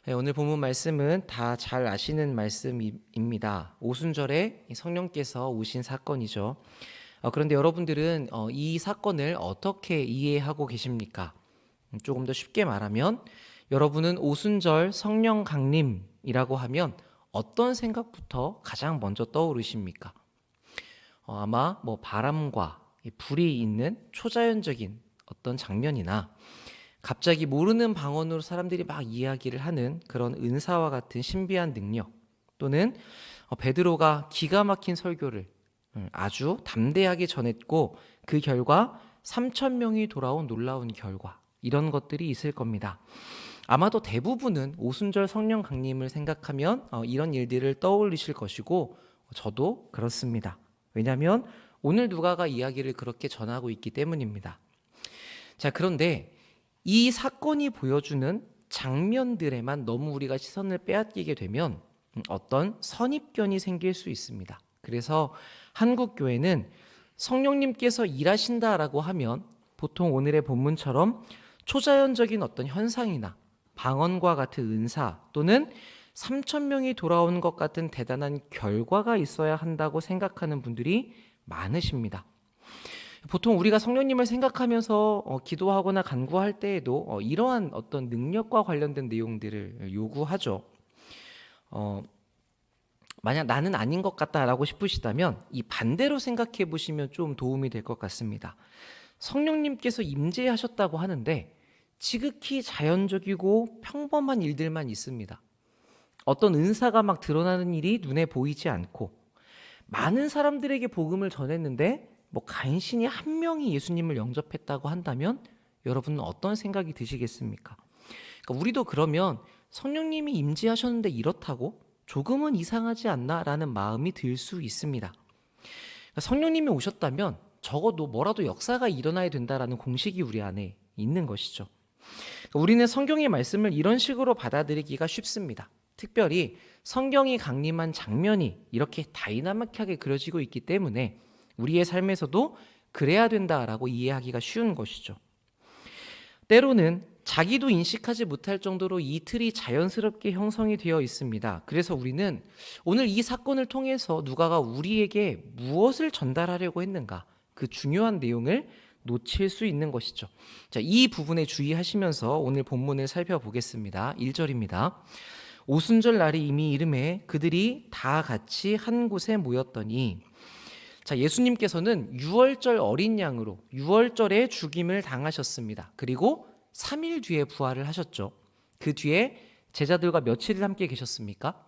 네, 오늘 본문 말씀은 다 잘 아시는 말씀입니다. 오순절에 성령께서 오신 사건이죠. 그런데 여러분들은 이 사건을 어떻게 이해하고 계십니까? 조금 더 쉽게 말하면 여러분은 오순절 성령 강림이라고 하면 어떤 생각부터 가장 먼저 떠오르십니까? 아마 바람과 불이 있는 초자연적인 어떤 장면이나 갑자기 모르는 방언으로 사람들이 막 이야기를 하는 그런 은사와 같은 신비한 능력, 또는 베드로가 기가 막힌 설교를 아주 담대하게 전했고 그 결과 3천 명이 돌아온 놀라운 결과, 이런 것들이 있을 겁니다. 아마도 대부분은 오순절 성령 강림을 생각하면 이런 일들을 떠올리실 것이고, 저도 그렇습니다. 왜냐하면 오늘 누가가 이야기를 그렇게 전하고 있기 때문입니다. 자, 그런데 이 사건이 보여주는 장면들에만 너무 우리가 시선을 빼앗기게 되면 어떤 선입견이 생길 수 있습니다. 그래서 한국 교회는 성령님께서 일하신다라고 하면 보통 오늘의 본문처럼 초자연적인 어떤 현상이나 방언과 같은 은사, 또는 3천 명이 돌아오는 것 같은 대단한 결과가 있어야 한다고 생각하는 분들이 많으십니다. 보통 우리가 성령님을 생각하면서 기도하거나 간구할 때에도 이러한 어떤 능력과 관련된 내용들을 요구하죠. 만약 나는 아닌 것 같다라고 싶으시다면 이 반대로 생각해 보시면 좀 도움이 될 것 같습니다. 성령님께서 임재하셨다고 하는데 지극히 자연적이고 평범한 일들만 있습니다. 어떤 은사가 막 드러나는 일이 눈에 보이지 않고, 많은 사람들에게 복음을 전했는데 간신히 한 명이 예수님을 영접했다고 한다면 여러분은 어떤 생각이 드시겠습니까? 그러니까 우리도 그러면 성령님이 임재하셨는데 이렇다고 조금은 이상하지 않나라는 마음이 들 수 있습니다. 그러니까 성령님이 오셨다면 적어도 뭐라도 역사가 일어나야 된다라는 공식이 우리 안에 있는 것이죠. 그러니까 우리는 성경의 말씀을 이런 식으로 받아들이기가 쉽습니다. 특별히 성경이 강림한 장면이 이렇게 다이나믹하게 그려지고 있기 때문에 우리의 삶에서도 그래야 된다라고 이해하기가 쉬운 것이죠. 때로는 자기도 인식하지 못할 정도로 이 틀이 자연스럽게 형성이 되어 있습니다. 그래서 우리는 오늘 이 사건을 통해서 누가가 우리에게 무엇을 전달하려고 했는가, 그 중요한 내용을 놓칠 수 있는 것이죠. 자, 이 부분에 주의하시면서 오늘 본문을 살펴보겠습니다. 1절입니다. 오순절 날이 이미 이름에 그들이 다 같이 한 곳에 모였더니, 자, 예수님께서는 유월절 어린 양으로 유월절에 죽임을 당하셨습니다. 그리고 3일 뒤에 부활을 하셨죠. 그 뒤에 제자들과 며칠을 함께 계셨습니까?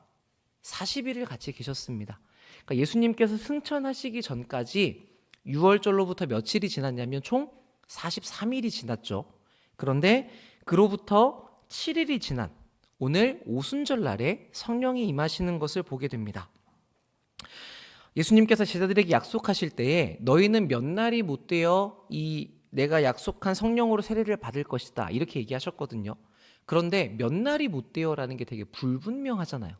40일을 같이 계셨습니다. 그러니까 예수님께서 승천하시기 전까지 유월절로부터 며칠이 지났냐면 총 43일이 지났죠. 그런데 그로부터 7일이 지난 오늘 오순절 날에 성령이 임하시는 것을 보게 됩니다. 예수님께서 제자들에게 약속하실 때에 너희는 몇 날이 못 되어 이 내가 약속한 성령으로 세례를 받을 것이다, 이렇게 얘기하셨거든요. 그런데 몇 날이 못 되어라는 게 되게 불분명하잖아요.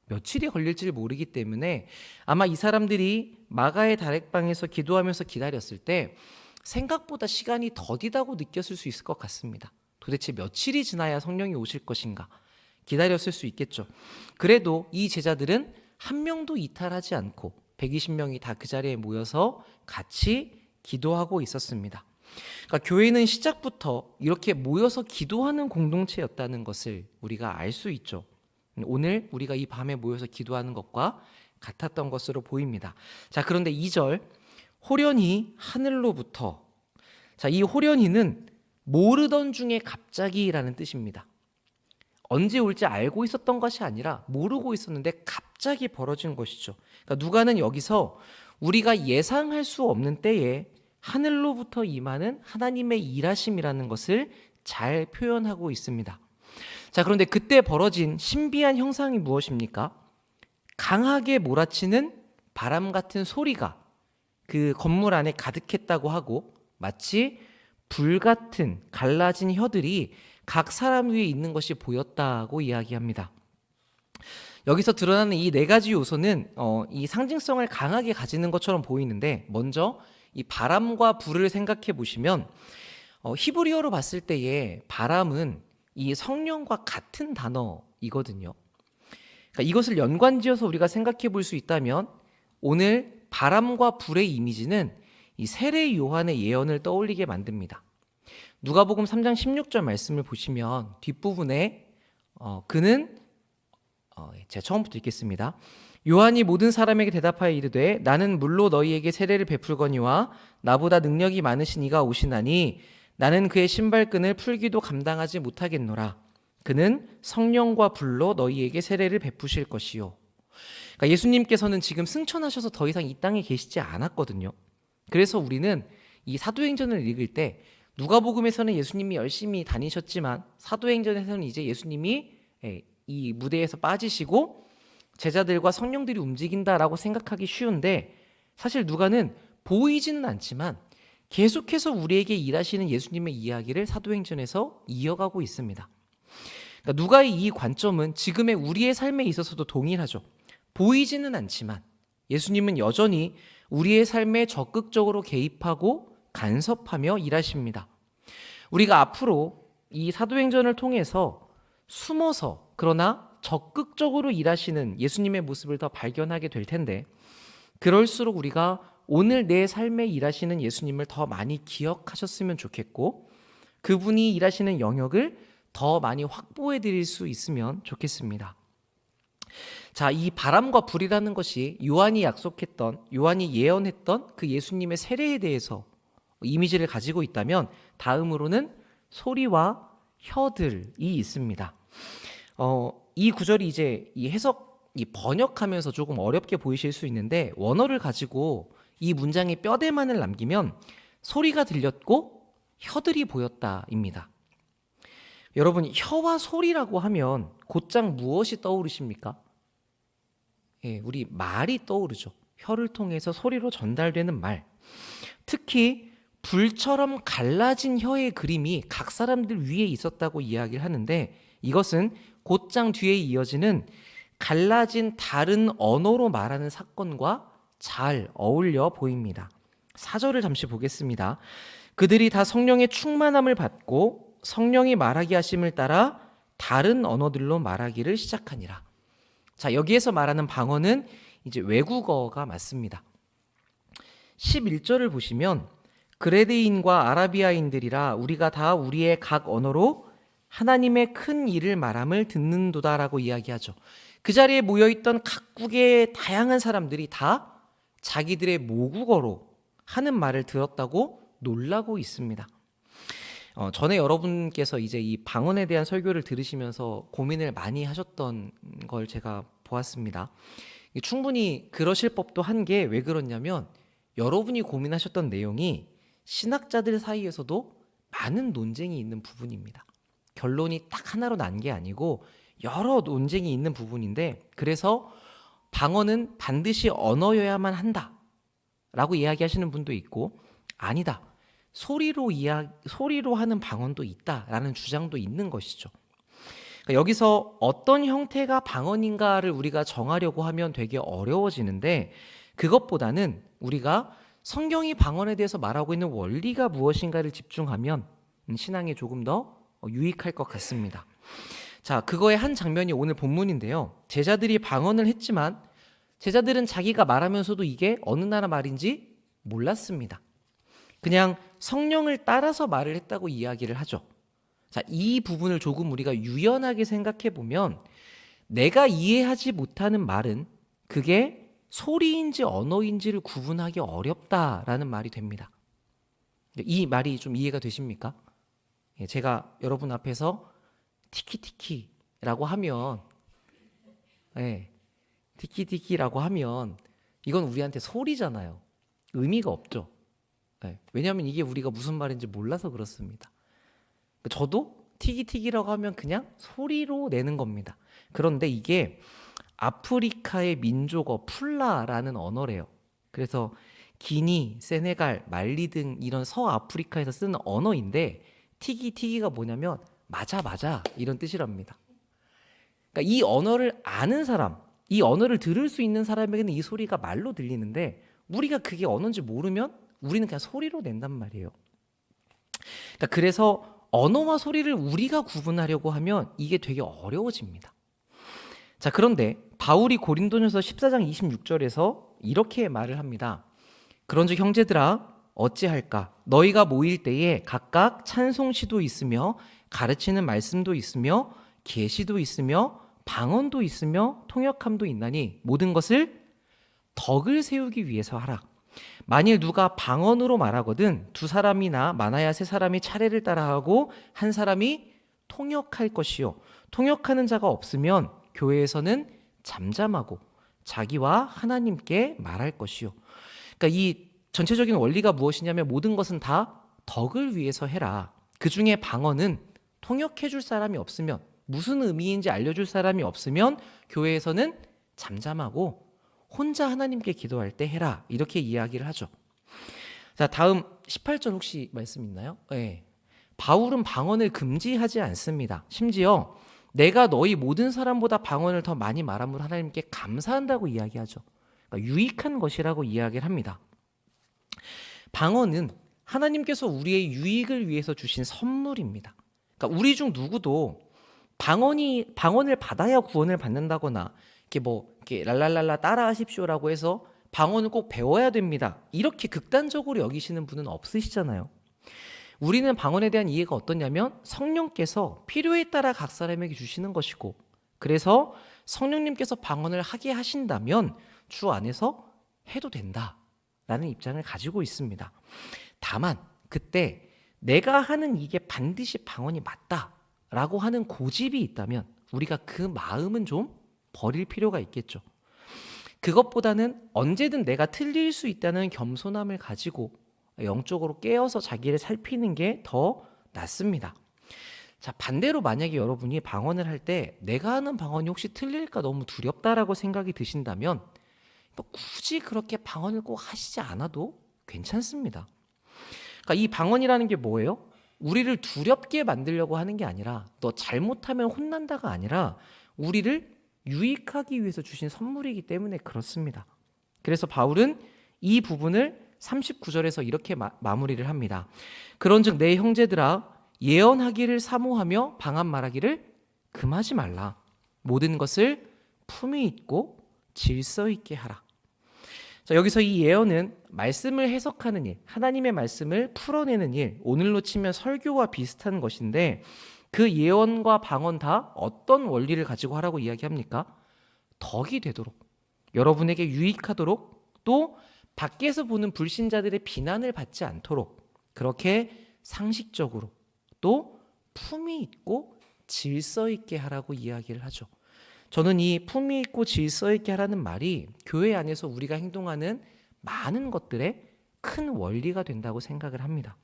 며칠이 걸릴지 모르기 때문에 아마 이 사람들이 마가의 다락방에서 기도하면서 기다렸을 때 생각보다 시간이 더디다고 느꼈을 수 있을 것 같습니다. 도대체 며칠이 지나야 성령이 오실 것인가 기다렸을 수 있겠죠. 그래도 이 제자들은 한 명도 이탈하지 않고 120명이 다 그 자리에 모여서 같이 기도하고 있었습니다. 그러니까 교회는 시작부터 이렇게 모여서 기도하는 공동체였다는 것을 우리가 알 수 있죠. 오늘 우리가 이 밤에 모여서 기도하는 것과 같았던 것으로 보입니다. 자, 그런데 2절, 호련히 하늘로부터. 자, 이 호련히는 모르던 중에 갑자기라는 뜻입니다. 언제 올지 알고 있었던 것이 아니라 모르고 있었는데 갑자기 벌어진 것이죠. 그러니까 누가는 여기서 우리가 예상할 수 없는 때에 하늘로부터 임하는 하나님의 일하심이라는 것을 잘 표현하고 있습니다. 자, 그런데 그때 벌어진 신비한 현상이 무엇입니까? 강하게 몰아치는 바람 같은 소리가 그 건물 안에 가득했다고 하고, 마치 불 같은 갈라진 혀들이 각 사람 위에 있는 것이 보였다고 이야기합니다. 여기서 드러나는 이 네 가지 요소는 이 상징성을 강하게 가지는 것처럼 보이는데, 먼저 이 바람과 불을 생각해 보시면 히브리어로 봤을 때에 바람은 이 성령과 같은 단어이거든요. 그러니까 이것을 연관지어서 우리가 생각해 볼 수 있다면 오늘 바람과 불의 이미지는 이 세례 요한의 예언을 떠올리게 만듭니다. 누가복음 3장 16절 말씀을 보시면 뒷부분에 그는 제가 처음부터 읽겠습니다. 요한이 모든 사람에게 대답하여 이르되 나는 물로 너희에게 세례를 베풀거니와 나보다 능력이 많으신 이가 오시나니 나는 그의 신발끈을 풀기도 감당하지 못하겠노라. 그는 성령과 불로 너희에게 세례를 베푸실 것이요. 그러니까 예수님께서는 지금 승천하셔서 더 이상 이 땅에 계시지 않았거든요. 그래서 우리는 이 사도행전을 읽을 때 누가복음에서는 예수님이 열심히 다니셨지만 사도행전에서는 이제 예수님이 이 무대에서 빠지시고 제자들과 성령들이 움직인다라고 생각하기 쉬운데 사실 누가는 보이지는 않지만 계속해서 우리에게 일하시는 예수님의 이야기를 사도행전에서 이어가고 있습니다. 그러니까 누가의 이 관점은 지금의 우리의 삶에 있어서도 동일하죠. 보이지는 않지만 예수님은 여전히 우리의 삶에 적극적으로 개입하고 간섭하며 일하십니다. 우리가 앞으로 이 사도행전을 통해서 숨어서 그러나 적극적으로 일하시는 예수님의 모습을 더 발견하게 될 텐데 그럴수록 우리가 오늘 내 삶에 일하시는 예수님을 더 많이 기억하셨으면 좋겠고 그분이 일하시는 영역을 더 많이 확보해 드릴 수 있으면 좋겠습니다. 자, 이 바람과 불이라는 것이 요한이 예언했던 그 예수님의 세례에 대해서 이미지를 가지고 있다면 다음으로는 소리와 혀들이 있습니다. 이 구절이 이제 이 번역하면서 조금 어렵게 보이실 수 있는데 원어를 가지고 이 문장에 뼈대만을 남기면 소리가 들렸고 혀들이 보였다입니다. 여러분, 혀와 소리라고 하면 곧장 무엇이 떠오르십니까? 우리 말이 떠오르죠. 혀를 통해서 소리로 전달되는 말. 특히 불처럼 갈라진 혀의 그림이 각 사람들 위에 있었다고 이야기를 하는데 이것은 곧장 뒤에 이어지는 갈라진 다른 언어로 말하는 사건과 잘 어울려 보입니다. 4절을 잠시 보겠습니다. 그들이 다 성령의 충만함을 받고 성령이 말하게 하심을 따라 다른 언어들로 말하기를 시작하니라. 자, 여기에서 말하는 방언은 이제 외국어가 맞습니다. 11절을 보시면 그레데인과 아라비아인들이라 우리가 다 우리의 각 언어로 하나님의 큰 일을 말함을 듣는도다라고 이야기하죠. 그 자리에 모여있던 각국의 다양한 사람들이 다 자기들의 모국어로 하는 말을 들었다고 놀라고 있습니다. 전에 여러분께서 이제 이 방언에 대한 설교를 들으시면서 고민을 많이 하셨던 걸 제가 보았습니다. 충분히 그러실 법도 한 게 왜 그렇냐면 여러분이 고민하셨던 내용이 신학자들 사이에서도 많은 논쟁이 있는 부분입니다. 결론이 딱 하나로 난 게 아니고 여러 논쟁이 있는 부분인데 그래서 방언은 반드시 언어여야만 한다 라고 이야기하시는 분도 있고 아니다. 소리로 하는 방언도 있다라는 주장도 있는 것이죠. 그러니까 여기서 어떤 형태가 방언인가를 우리가 정하려고 하면 되게 어려워지는데 그것보다는 우리가 성경이 방언에 대해서 말하고 있는 원리가 무엇인가를 집중하면 신앙에 조금 더 유익할 것 같습니다. 자, 그거의 한 장면이 오늘 본문인데요. 제자들이 방언을 했지만 제자들은 자기가 말하면서도 이게 어느 나라 말인지 몰랐습니다. 그냥 성령을 따라서 말을 했다고 이야기를 하죠. 자, 이 부분을 조금 우리가 유연하게 생각해 보면 내가 이해하지 못하는 말은 그게 소리인지 언어인지를 구분하기 어렵다라는 말이 됩니다. 이 말이 좀 이해가 되십니까? 제가 여러분 앞에서 티키티키라고 하면 티키티키라고 하면 이건 우리한테 소리잖아요. 의미가 없죠. 왜냐하면 이게 우리가 무슨 말인지 몰라서 그렇습니다. 저도 티기티기라고 하면 그냥 소리로 내는 겁니다. 그런데 이게 아프리카의 민족어 풀라라는 언어래요. 그래서 기니, 세네갈, 말리 등 이런 서아프리카에서 쓰는 언어인데 티기티기가 뭐냐면 맞아 이런 뜻이랍니다. 그러니까 이 언어를 아는 사람, 이 언어를 들을 수 있는 사람에게는 이 소리가 말로 들리는데 우리가 그게 언어인지 모르면 우리는 그냥 소리로 낸단 말이에요. 그러니까 그래서 언어와 소리를 우리가 구분하려고 하면 이게 되게 어려워집니다. 자, 그런데 바울이 고린도전서 14장 26절에서 이렇게 말을 합니다. 그런즉 형제들아 어찌할까? 너희가 모일 때에 각각 찬송시도 있으며 가르치는 말씀도 있으며 계시도 있으며 방언도 있으며 통역함도 있나니 모든 것을 덕을 세우기 위해서 하라. 만일 누가 방언으로 말하거든 두 사람이나 많아야 세 사람이 차례를 따라하고 한 사람이 통역할 것이요 통역하는 자가 없으면 교회에서는 잠잠하고 자기와 하나님께 말할 것이요. 그러니까 이 전체적인 원리가 무엇이냐면 모든 것은 다 덕을 위해서 해라. 그 중에 방언은 통역해 줄 사람이 없으면 무슨 의미인지 알려줄 사람이 없으면 교회에서는 잠잠하고 혼자 하나님께 기도할 때 해라. 이렇게 이야기를 하죠. 자, 다음 18절 혹시 말씀 있나요? 네. 바울은 방언을 금지하지 않습니다. 심지어 내가 너희 모든 사람보다 방언을 더 많이 말함으로 하나님께 감사한다고 이야기하죠. 그러니까 유익한 것이라고 이야기를 합니다. 방언은 하나님께서 우리의 유익을 위해서 주신 선물입니다. 그러니까 우리 중 누구도 방언을 받아야 구원을 받는다거나 이렇게 랄랄랄라 따라하십시오라고 해서 방언을 꼭 배워야 됩니다. 이렇게 극단적으로 여기시는 분은 없으시잖아요. 우리는 방언에 대한 이해가 어떠냐면 성령께서 필요에 따라 각 사람에게 주시는 것이고 그래서 성령님께서 방언을 하게 하신다면 주 안에서 해도 된다라는 입장을 가지고 있습니다. 다만 그때 내가 하는 이게 반드시 방언이 맞다라고 하는 고집이 있다면 우리가 그 마음은 좀 버릴 필요가 있겠죠. 그것보다는 언제든 내가 틀릴 수 있다는 겸손함을 가지고 영적으로 깨어서 자기를 살피는 게 더 낫습니다. 자, 반대로 만약에 여러분이 방언을 할 때 내가 하는 방언이 혹시 틀릴까 너무 두렵다라고 생각이 드신다면 굳이 그렇게 방언을 꼭 하시지 않아도 괜찮습니다. 그러니까 이 방언이라는 게 뭐예요? 우리를 두렵게 만들려고 하는 게 아니라 너 잘못하면 혼난다가 아니라 우리를 유익하기 위해서 주신 선물이기 때문에 그렇습니다. 그래서 바울은 이 부분을 39절에서 이렇게 마무리를 합니다. 그런즉 내 형제들아 예언하기를 사모하며 방언 말하기를 금하지 말라. 모든 것을 품위 있고 질서 있게 하라. 자, 여기서 이 예언은 말씀을 해석하는 일, 하나님의 말씀을 풀어내는 일, 오늘로 치면 설교와 비슷한 것인데 그 예언과 방언 다 어떤 원리를 가지고 하라고 이야기합니까? 덕이 되도록, 여러분에게 유익하도록, 또 밖에서 보는 불신자들의 비난을 받지 않도록 그렇게 상식적으로 또 품위 있고 질서 있게 하라고 이야기를 하죠. 저는 이 품위 있고 질서 있게 하라는 말이 교회 안에서 우리가 행동하는 많은 것들의 큰 원리가 된다고 생각을 합니다.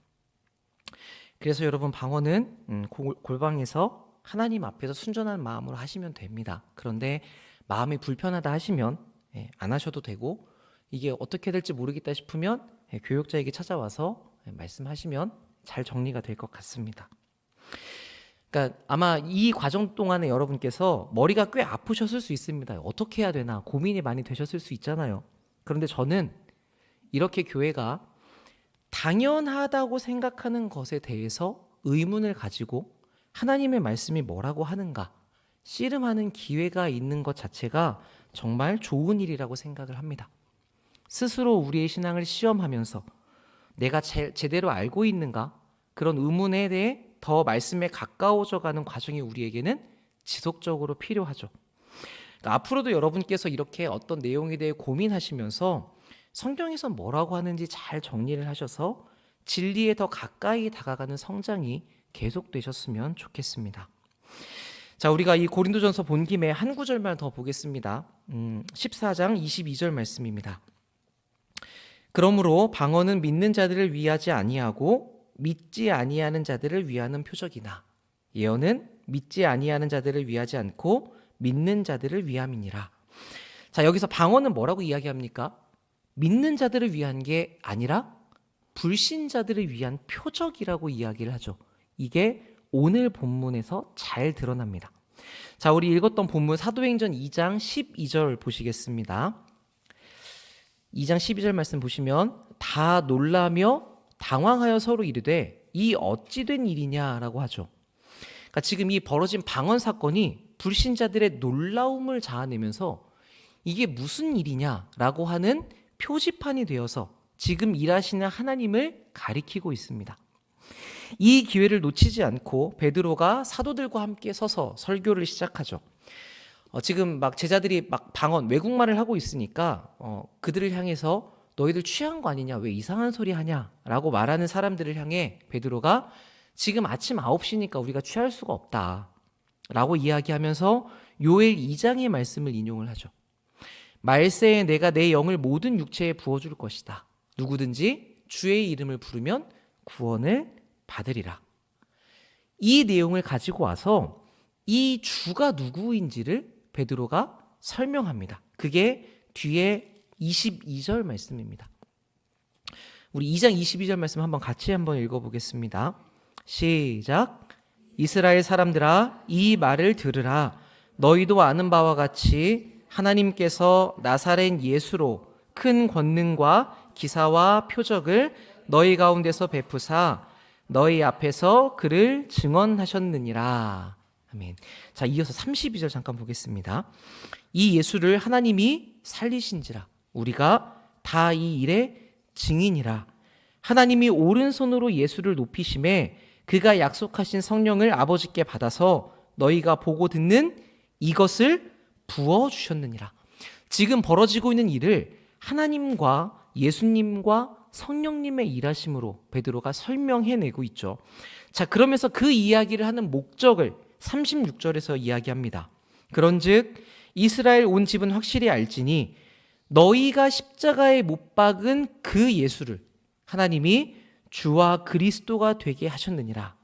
그래서 여러분 방언은 골방에서 하나님 앞에서 순전한 마음으로 하시면 됩니다. 그런데 마음이 불편하다 하시면 안 하셔도 되고 이게 어떻게 될지 모르겠다 싶으면 교육자에게 찾아와서 말씀하시면 잘 정리가 될 것 같습니다. 그러니까 아마 이 과정 동안에 여러분께서 머리가 꽤 아프셨을 수 있습니다. 어떻게 해야 되나 고민이 많이 되셨을 수 있잖아요. 그런데 저는 이렇게 교회가 당연하다고 생각하는 것에 대해서 의문을 가지고 하나님의 말씀이 뭐라고 하는가 씨름하는 기회가 있는 것 자체가 정말 좋은 일이라고 생각을 합니다. 스스로 우리의 신앙을 시험하면서 내가 제대로 알고 있는가 그런 의문에 대해 더 말씀에 가까워져가는 과정이 우리에게는 지속적으로 필요하죠. 그러니까 앞으로도 여러분께서 이렇게 어떤 내용에 대해 고민하시면서 성경에서 뭐라고 하는지 잘 정리를 하셔서 진리에 더 가까이 다가가는 성장이 계속되셨으면 좋겠습니다. 자, 우리가 이 고린도전서 본 김에 한 구절만 더 보겠습니다. 14장 22절 말씀입니다. 그러므로 방언은 믿는 자들을 위하지 아니하고 믿지 아니하는 자들을 위하는 표적이나 예언은 믿지 아니하는 자들을 위하지 않고 믿는 자들을 위함이니라. 자, 여기서 방언은 뭐라고 이야기합니까? 믿는 자들을 위한 게 아니라 불신자들을 위한 표적이라고 이야기를 하죠. 이게 오늘 본문에서 잘 드러납니다. 자, 우리 읽었던 본문 사도행전 2장 12절 보시겠습니다. 2장 12절 말씀 보시면 다 놀라며 당황하여 서로 이르되 이 어찌 된 일이냐라고 하죠. 그러니까 지금 이 벌어진 방언 사건이 불신자들의 놀라움을 자아내면서 이게 무슨 일이냐라고 하는 표지판이 되어서 지금 일하시는 하나님을 가리키고 있습니다. 이 기회를 놓치지 않고 베드로가 사도들과 함께 서서 설교를 시작하죠. 지금 막 제자들이 막 방언 외국말을 하고 있으니까 그들을 향해서 너희들 취한 거 아니냐, 왜 이상한 소리 하냐라고 말하는 사람들을 향해 베드로가 지금 아침 9시니까 우리가 취할 수가 없다라고 이야기하면서 요엘 2장의 말씀을 인용을 하죠. 말세에 내가 내 영을 모든 육체에 부어줄 것이다. 누구든지 주의 이름을 부르면 구원을 받으리라. 이 내용을 가지고 와서 이 주가 누구인지를 베드로가 설명합니다. 그게 뒤에 22절 말씀입니다. 우리 2장 22절 말씀 한번 읽어보겠습니다. 시작. 이스라엘 사람들아, 이 말을 들으라. 너희도 아는 바와 같이 하나님께서 나사렛 예수로 큰 권능과 기사와 표적을 너희 가운데서 베푸사 너희 앞에서 그를 증언하셨느니라. 아멘. 자, 이어서 32절 잠깐 보겠습니다. 이 예수를 하나님이 살리신지라 우리가 다 이 일의 증인이라. 하나님이 오른손으로 예수를 높이심에 그가 약속하신 성령을 아버지께 받아서 너희가 보고 듣는 이것을 부어주셨느니라. 지금 벌어지고 있는 일을 하나님과 예수님과 성령님의 일하심으로 베드로가 설명해내고 있죠. 자, 그러면서 그 이야기를 하는 목적을 36절에서 이야기합니다. 그런즉 이스라엘 온 집은 확실히 알지니 너희가 십자가에 못 박은 그 예수를 하나님이 주와 그리스도가 되게 하셨느니라.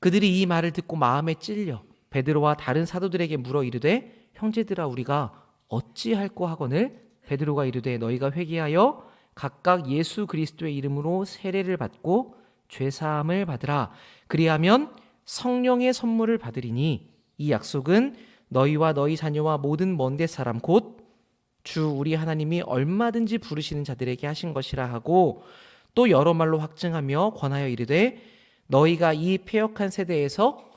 그들이 이 말을 듣고 마음에 찔려 베드로와 다른 사도들에게 물어 이르되 형제들아 우리가 어찌할꼬 하거늘 베드로가 이르되 너희가 회개하여 각각 예수 그리스도의 이름으로 세례를 받고 죄사함을 받으라. 그리하면 성령의 선물을 받으리니 이 약속은 너희와 너희 자녀와 모든 먼데 사람 곧 주 우리 하나님이 얼마든지 부르시는 자들에게 하신 것이라 하고 또 여러 말로 확증하며 권하여 이르되 너희가 이 패역한 세대에서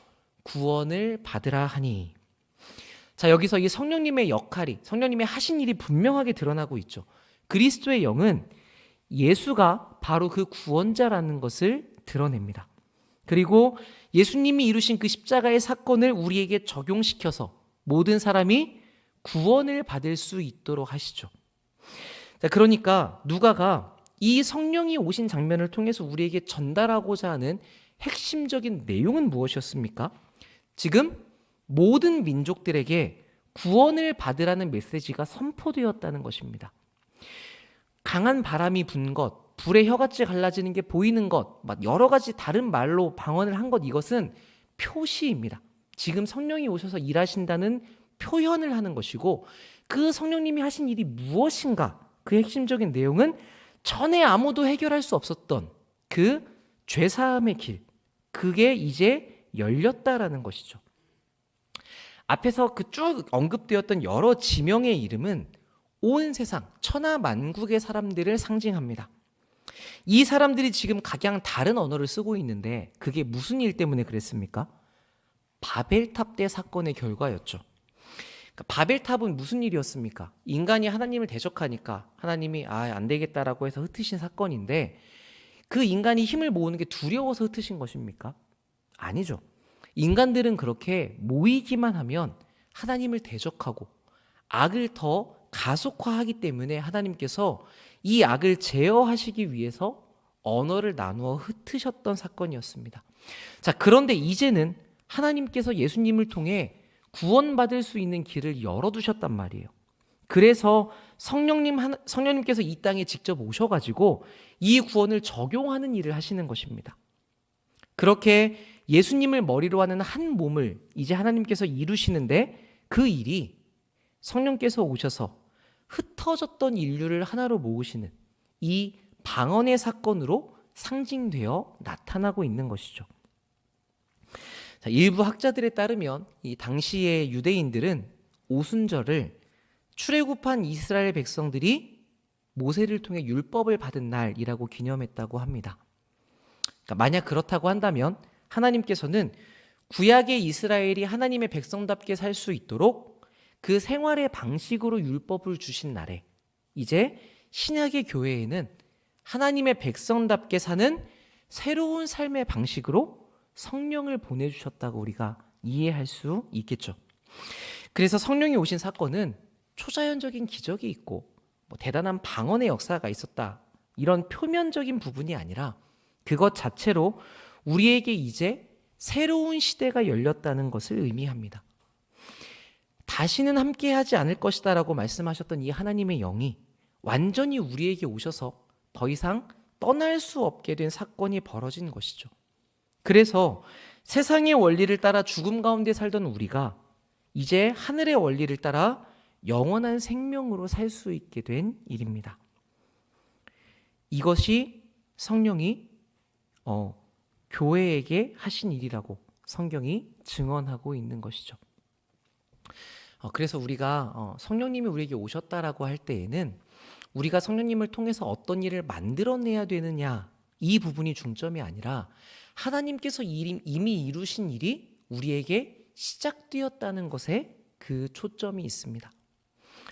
구원을 받으라 하니. 자, 여기서 이 성령님의 역할이, 성령님의 하신 일이 분명하게 드러나고 있죠. 그리스도의 영은 예수가 바로 그 구원자라는 것을 드러냅니다. 그리고 예수님이 이루신 그 십자가의 사건을 우리에게 적용시켜서 모든 사람이 구원을 받을 수 있도록 하시죠. 자, 그러니까 누가가 이 성령이 오신 장면을 통해서 우리에게 전달하고자 하는 핵심적인 내용은 무엇이었습니까? 지금 모든 민족들에게 구원을 받으라는 메시지가 선포되었다는 것입니다. 강한 바람이 분 것, 불의 혀같이 갈라지는 게 보이는 것, 막 여러 가지 다른 말로 방언을 한 것, 이것은 표시입니다. 지금 성령이 오셔서 일하신다는 표현을 하는 것이고 그 성령님이 하신 일이 무엇인가, 그 핵심적인 내용은 전에 아무도 해결할 수 없었던 그 죄사함의 길, 그게 이제 열렸다라는 것이죠. 앞에서 그 쭉 언급되었던 여러 지명의 이름은 온 세상 천하 만국의 사람들을 상징합니다. 이 사람들이 지금 각양 다른 언어를 쓰고 있는데 그게 무슨 일 때문에 그랬습니까? 바벨탑 때 사건의 결과였죠. 그러니까 바벨탑은 무슨 일이었습니까? 인간이 하나님을 대적하니까 하나님이 안 되겠다라고 해서 흩으신 사건인데 그 인간이 힘을 모으는 게 두려워서 흩으신 것입니까? 아니죠. 인간들은 그렇게 모이기만 하면 하나님을 대적하고 악을 더 가속화하기 때문에 하나님께서 이 악을 제어하시기 위해서 언어를 나누어 흩으셨던 사건이었습니다. 자, 그런데 이제는 하나님께서 예수님을 통해 구원받을 수 있는 길을 열어두셨단 말이에요. 그래서 성령님께서 이 땅에 직접 오셔가지고 이 구원을 적용하는 일을 하시는 것입니다. 그렇게 예수님을 머리로 하는 한 몸을 이제 하나님께서 이루시는데 그 일이 성령께서 오셔서 흩어졌던 인류를 하나로 모으시는 이 방언의 사건으로 상징되어 나타나고 있는 것이죠. 자, 일부 학자들에 따르면 이 당시의 유대인들은 오순절을 출애굽한 이스라엘 백성들이 모세를 통해 율법을 받은 날이라고 기념했다고 합니다. 그러니까 만약 그렇다고 한다면 하나님께서는 구약의 이스라엘이 하나님의 백성답게 살 수 있도록 그 생활의 방식으로 율법을 주신 날에 이제 신약의 교회에는 하나님의 백성답게 사는 새로운 삶의 방식으로 성령을 보내주셨다고 우리가 이해할 수 있겠죠. 그래서 성령이 오신 사건은 초자연적인 기적이 있고 대단한 방언의 역사가 있었다, 이런 표면적인 부분이 아니라 그것 자체로 우리에게 이제 새로운 시대가 열렸다는 것을 의미합니다. 다시는 함께하지 않을 것이다 라고 말씀하셨던 이 하나님의 영이 완전히 우리에게 오셔서 더 이상 떠날 수 없게 된 사건이 벌어진 것이죠. 그래서 세상의 원리를 따라 죽음 가운데 살던 우리가 이제 하늘의 원리를 따라 영원한 생명으로 살 수 있게 된 일입니다. 이것이 성령이 교회에게 하신 일이라고 성경이 증언하고 있는 것이죠. 그래서 우리가 성령님이 우리에게 오셨다라고 할 때에는 우리가 성령님을 통해서 어떤 일을 만들어내야 되느냐, 이 부분이 중점이 아니라 하나님께서 이미 이루신 일이 우리에게 시작되었다는 것에 그 초점이 있습니다.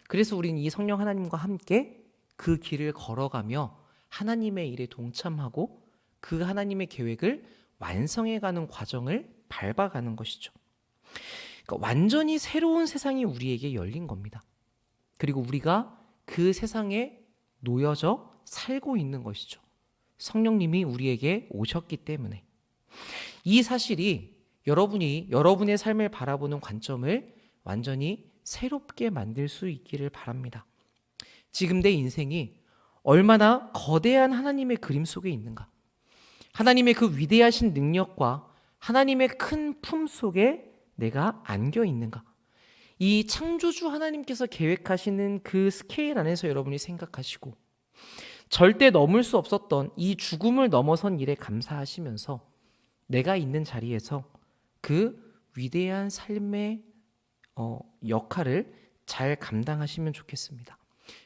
그래서 우리는 이 성령 하나님과 함께 그 길을 걸어가며 하나님의 일에 동참하고 그 하나님의 계획을 완성해가는 과정을 밟아가는 것이죠. 그러니까 완전히 새로운 세상이 우리에게 열린 겁니다. 그리고 우리가 그 세상에 놓여져 살고 있는 것이죠. 성령님이 우리에게 오셨기 때문에. 이 사실이 여러분의 삶을 바라보는 관점을 완전히 새롭게 만들 수 있기를 바랍니다. 지금 내 인생이 얼마나 거대한 하나님의 그림 속에 있는가, 하나님의 그 위대하신 능력과 하나님의 큰 품 속에 내가 안겨 있는가, 이 창조주 하나님께서 계획하시는 그 스케일 안에서 여러분이 생각하시고 절대 넘을 수 없었던 이 죽음을 넘어선 일에 감사하시면서 내가 있는 자리에서 그 위대한 삶의 역할을 잘 감당하시면 좋겠습니다.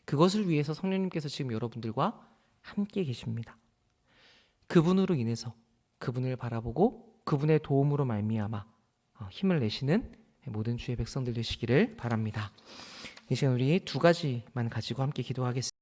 그것을 위해서 성령님께서 지금 여러분들과 함께 계십니다. 그분으로 인해서 그분을 바라보고 그분의 도움으로 말미암아 힘을 내시는 모든 주의 백성들 되시기를 바랍니다. 이 시간 우리 두 가지만 가지고 함께 기도하겠습니다.